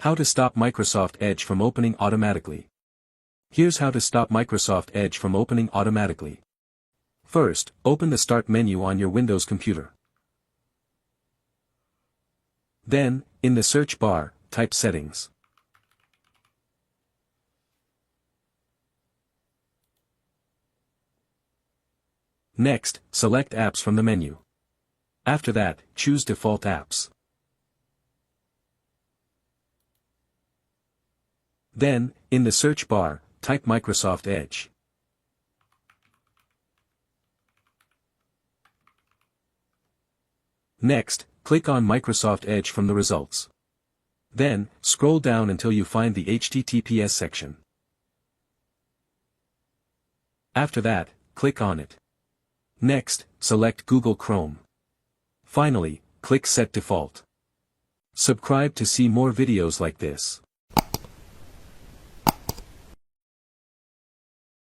How to stop Microsoft Edge from opening automatically. Here's how to stop Microsoft Edge from opening automatically. First, open the Start menu on your Windows computer. Then, in the search bar, type Settings. Next, select Apps from the menu. After that, choose Default Apps. Then, in the search bar, type Microsoft Edge. Next, click on Microsoft Edge from the results. Then, scroll down until you find the HTTPS section. After that, click on it. Next, select Google Chrome. Finally, click Set Default. Subscribe to see more videos like this.